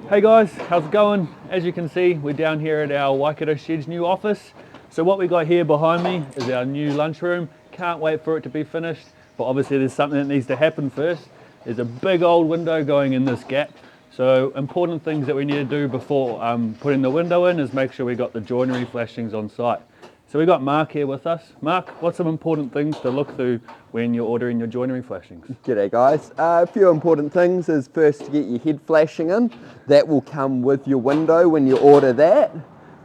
Hey guys, how's it going? As you can see, we're down here at our Waikato Sheds new office. So what we got here behind me is our new lunchroom. Can't wait for it to be finished, but obviously there's something that needs to happen first. There's a big old window going in this gap. So important things that we need to do before putting the window in is make sure we got the joinery flashings on site. So we got Mark here with us. Mark, what's some important things to look through when you're ordering your joinery flashings? G'day guys. A few important things is first to get your head flashing in. That will come with your window when you order that.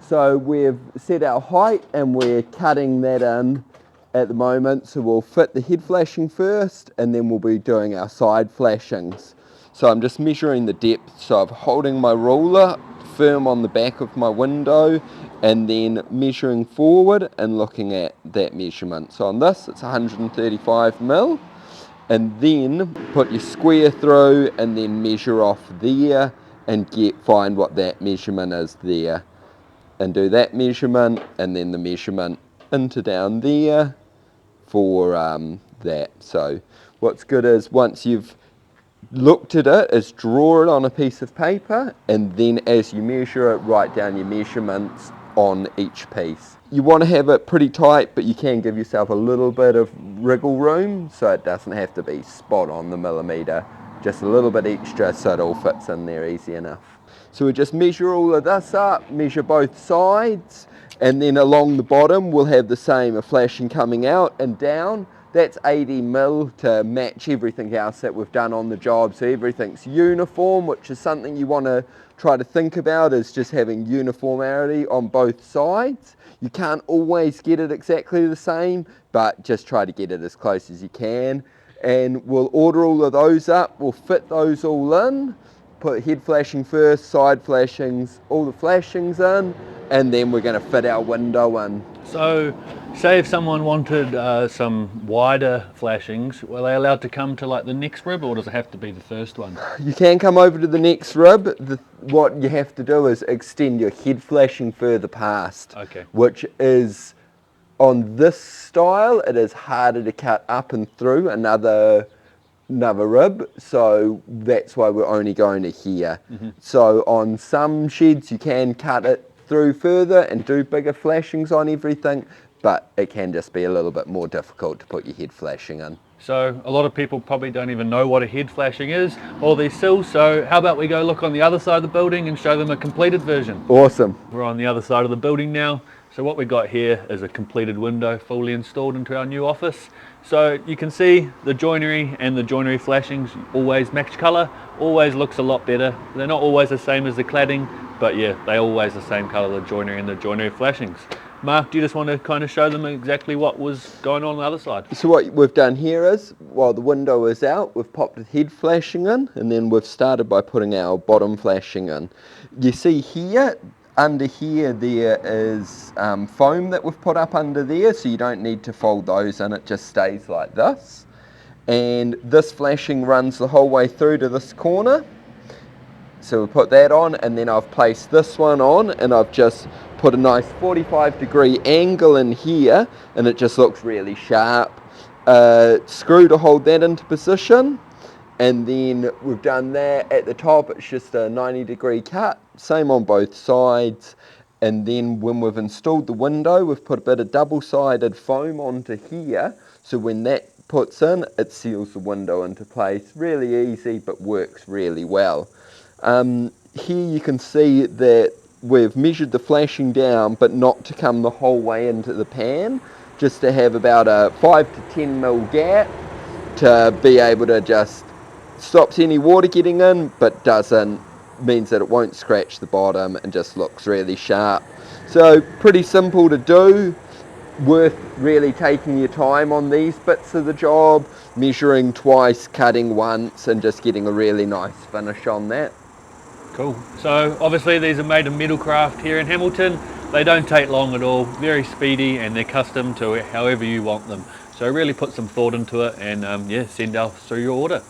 So we've set our height and we're cutting that in at the moment. So we'll fit the head flashing first and then we'll be doing our side flashings. So I'm just measuring the depth. So I'm holding my ruler firm on the back of my window and then measuring forward and looking at that measurement. So on this it's 135 mil, and then put your square through and then measure off there and find what that measurement is there, and do that measurement and then the measurement into down there for that. So what's good is once you've looked at it, is draw it on a piece of paper, and then as you measure it, write down your measurements on each piece. You want to have it pretty tight, but you can give yourself a little bit of wriggle room so it doesn't have to be spot on the millimetre, just a little bit extra so it all fits in there easy enough. So we just measure all of this up, measure both sides, and then along the bottom we'll have the same, a flashing coming out and down. That's 80 mil to match everything else that we've done on the job, so everything's uniform, which is something you want to try to think about, is just having uniformity on both sides. You can't always get it exactly the same, but just try to get it as close as you can. And we'll order all of those up, we'll fit those all in, put head flashing first, side flashings, all the flashings in, and then we're going to fit our window in. So, say if someone wanted some wider flashings, were they allowed to come to like the next rib, or does it have to be the first one? You can come over to the next rib. What you have to do is extend your head flashing further past, Okay. which is, on this style, it is harder to cut up and through another rib, so that's why we're only going to here. So on some sheds you can cut it through further and do bigger flashings on everything, but it can just be a little bit more difficult to put your head flashing in. So a lot of people probably don't even know what a head flashing is, all these sills, so how about we go look on the other side of the building and show them a completed version. Awesome. We're on the other side of the building now. So what we got here is a completed window fully installed into our new office. So you can see the joinery and the joinery flashings always match colour, always looks a lot better. They're not always the same as the cladding, but yeah, they're always the same colour, the joinery and the joinery flashings. Mark, do you just want to kind of show them exactly what was going on the other side? So what we've done here is, while the window is out, we've popped the head flashing in, and then we've started by putting our bottom flashing in. You see here, under here there is foam that we've put up under there, so you don't need to fold those in, it just stays like this. And this flashing runs the whole way through to this corner. So we put that on, and then I've placed this one on, and I've just put a nice 45-degree angle in here, and it just looks really sharp. Screw to hold that into position, and then we've done that at the top. It's just a 90-degree cut, same on both sides. And then when we've installed the window, we've put a bit of double-sided foam onto here, so when that puts in, it seals the window into place. Really easy, but works really well. Here you can see that we've measured the flashing down, but not to come the whole way into the pan, just to have about a 5 to 10 mil gap to be able to just stops any water getting in, but means that it won't scratch the bottom and just looks really sharp. So pretty simple to do, worth really taking your time on these bits of the job, measuring twice, cutting once, and just getting a really nice finish on that. Cool. So obviously these are made of Metalcraft here in Hamilton. They don't take long at all, very speedy, and they're custom to however you want them. So really put some thought into it, and yeah, send us through your order.